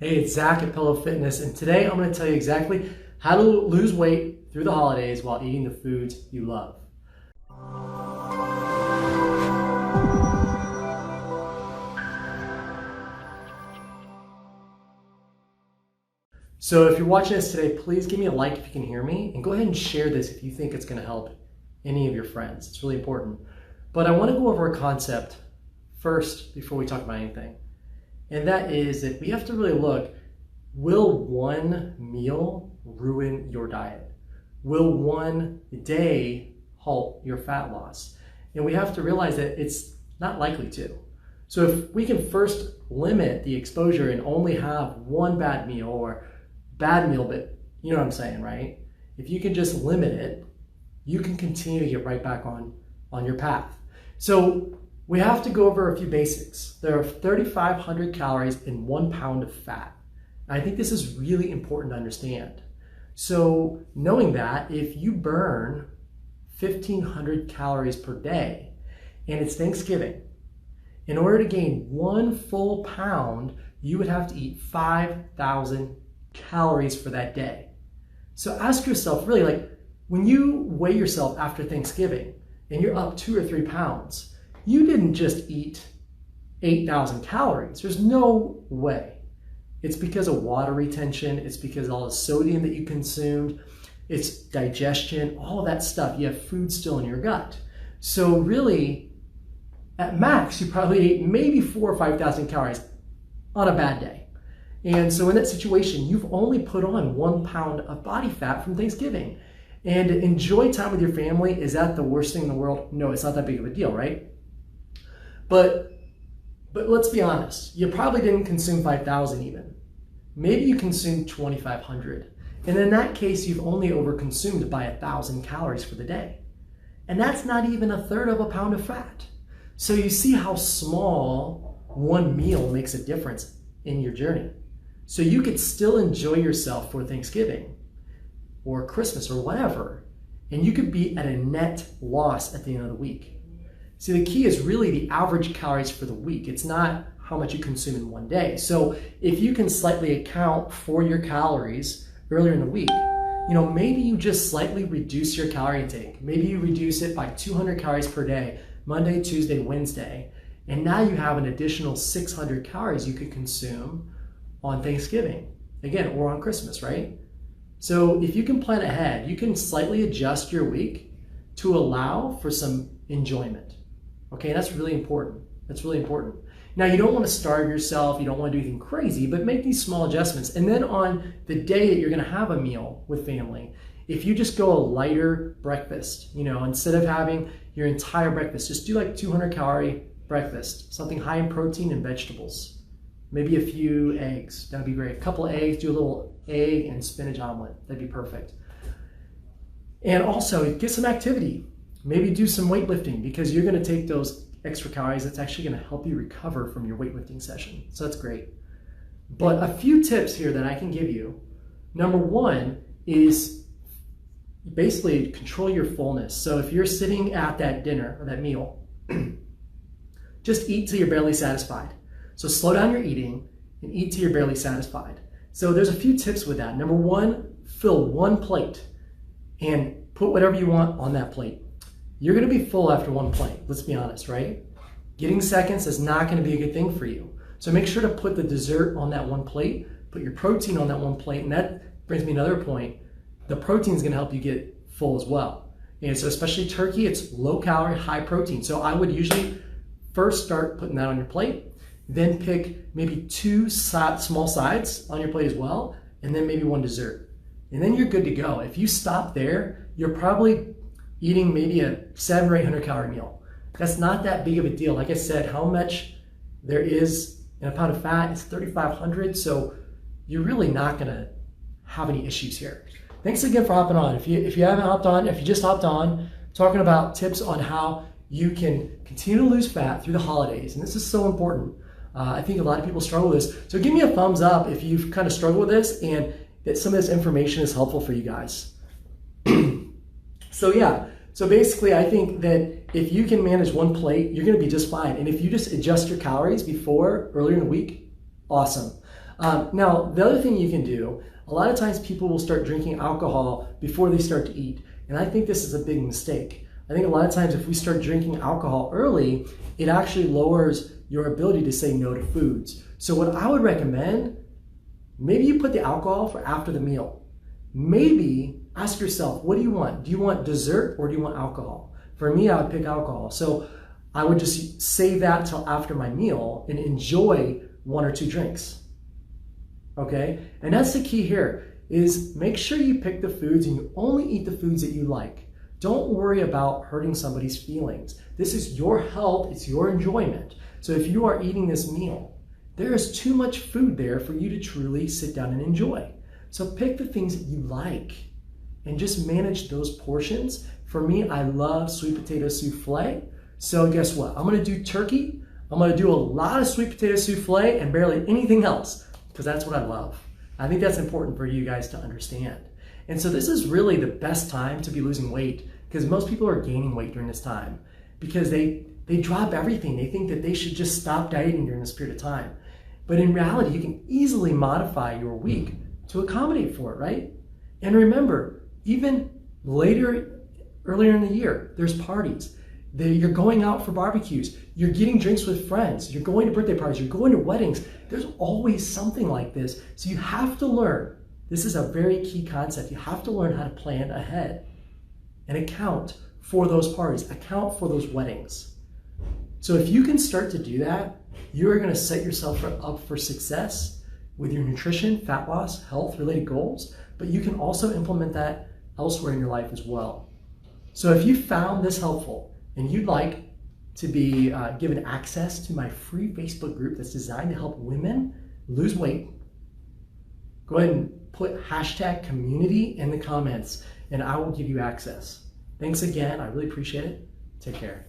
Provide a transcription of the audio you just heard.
Hey, it's Zach at Pello Fitness, and today I'm going to tell you exactly how to lose weight through the holidays while eating the foods you love. So if you're watching this today, please give me a like if you can hear me, and go ahead and share this if you think it's going to help any of your friends. It's really important. But I want to go over a concept first before we talk about anything, and that is that we have to really look, will one meal ruin your diet? Will one day halt your fat loss? And we have to realize that it's not likely to. So if we can first limit the exposure and only have one bad meal, or bad meal, but you know what I'm saying, right? If you can just limit it, you can continue to get right back on your path. So we have to go over a few basics. There are 3,500 calories in 1 pound of fat. I think this is really important to understand. So knowing that, if you burn 1,500 calories per day and it's Thanksgiving, in order to gain 1 full pound, you would have to eat 5,000 calories for that day. So ask yourself, really, like, when you weigh yourself after Thanksgiving and you're up 2 or 3 pounds, you didn't just eat 8,000 calories. There's no way. It's because of water retention. It's because of all the sodium that you consumed. It's digestion, all of that stuff. You have food still in your gut. So really, at max, you probably ate maybe 4,000 or 5,000 calories on a bad day. And so in that situation, you've only put on 1 pound of body fat from Thanksgiving. And enjoy time with your family. Is that the worst thing in the world? No, it's not that big of a deal, right? But let's be honest. You probably didn't consume 5,000 even. Maybe you consumed 2,500. And in that case, you've only overconsumed by 1,000 calories for the day. And that's not even 1/3 of a pound of fat. So you see how small one meal makes a difference in your journey. So you could still enjoy yourself for Thanksgiving or Christmas or whatever, and you could be at a net loss at the end of the week. See, the key is really the average calories for the week. It's not how much you consume in one day. So if you can slightly account for your calories earlier in the week, maybe you just slightly reduce your calorie intake. Maybe you reduce it by 200 calories per day, Monday, Tuesday, Wednesday, and now you have an additional 600 calories you could consume on Thanksgiving, again, or on Christmas, right? So if you can plan ahead, you can slightly adjust your week to allow for some enjoyment. Okay, that's really important. That's really important. Now, you don't want to starve yourself. You don't want to do anything crazy, but make these small adjustments. And then on the day that you're going to have a meal with family, if you just go a lighter breakfast, instead of having your entire breakfast, just do like 200 calorie breakfast, something high in protein and vegetables. Maybe a few eggs, that'd be great. A couple of eggs, do a little egg and spinach omelet, that'd be perfect. And also get some activity. Maybe do some weightlifting, because you're gonna take those extra calories. That's actually gonna help you recover from your weightlifting session. So that's great. But a few tips here that I can give you. Number one is basically control your fullness. So if you're sitting at that dinner or that meal, just eat till you're barely satisfied. So slow down your eating and eat till you're barely satisfied. So there's a few tips with that. Number one, fill one plate and put whatever you want on that plate. You're gonna be full after one plate, let's be honest, right? Getting seconds is not gonna be a good thing for you. So make sure to put the dessert on that one plate, put your protein on that one plate, and that brings me another point. The protein is gonna help you get full as well. And so especially turkey, it's low calorie, high protein. So I would usually first start putting that on your plate, then pick maybe 2 small sides on your plate as well, and then maybe 1 dessert. And then you're good to go. If you stop there, you're probably eating maybe a 700 or 800 calorie meal. That's not that big of a deal. Like I said, how much there is in a pound of fat is 3,500, so you're really not gonna have any issues here. Thanks again for hopping on. If you haven't hopped on, if you just hopped on, talking about tips on how you can continue to lose fat through the holidays, and this is so important. I think a lot of people struggle with this. So give me a thumbs up if you've kind of struggled with this and that some of this information is helpful for you guys. So basically I think that if you can manage one plate, you're gonna be just fine. And if you just adjust your calories earlier in the week, awesome. Now, the other thing you can do, a lot of times people will start drinking alcohol before they start to eat. And I think this is a big mistake. I think a lot of times if we start drinking alcohol early, it actually lowers your ability to say no to foods. So what I would recommend, maybe you put the alcohol for after the meal. Maybe ask yourself, what do you want? Do you want dessert or do you want alcohol? For me, I would pick alcohol. So I would just save that till after my meal and enjoy 1 or 2 drinks. Okay? And that's the key here, is make sure you pick the foods and you only eat the foods that you like. Don't worry about hurting somebody's feelings. This is your health, it's your enjoyment. So if you are eating this meal, there is too much food there for you to truly sit down and enjoy. So pick the things that you like and just manage those portions. For me, I love sweet potato souffle. So guess what? I'm gonna do turkey. I'm gonna do a lot of sweet potato souffle and barely anything else, because that's what I love. I think that's important for you guys to understand. And so this is really the best time to be losing weight, because most people are gaining weight during this time because they drop everything. They think that they should just stop dieting during this period of time. But in reality, you can easily modify your week to accommodate for it, right? And remember, even earlier in the year, there's parties. You're going out for barbecues. You're getting drinks with friends. You're going to birthday parties. You're going to weddings. There's always something like this. So you have to learn. This is a very key concept. You have to learn how to plan ahead and account for those parties, account for those weddings. So if you can start to do that, you are going to set yourself up for success with your nutrition, fat loss, health-related goals, but you can also implement that elsewhere in your life as well. So if you found this helpful and you'd like to be given access to my free Facebook group that's designed to help women lose weight, go ahead and put #community in the comments and I will give you access. Thanks again. I really appreciate it. Take care.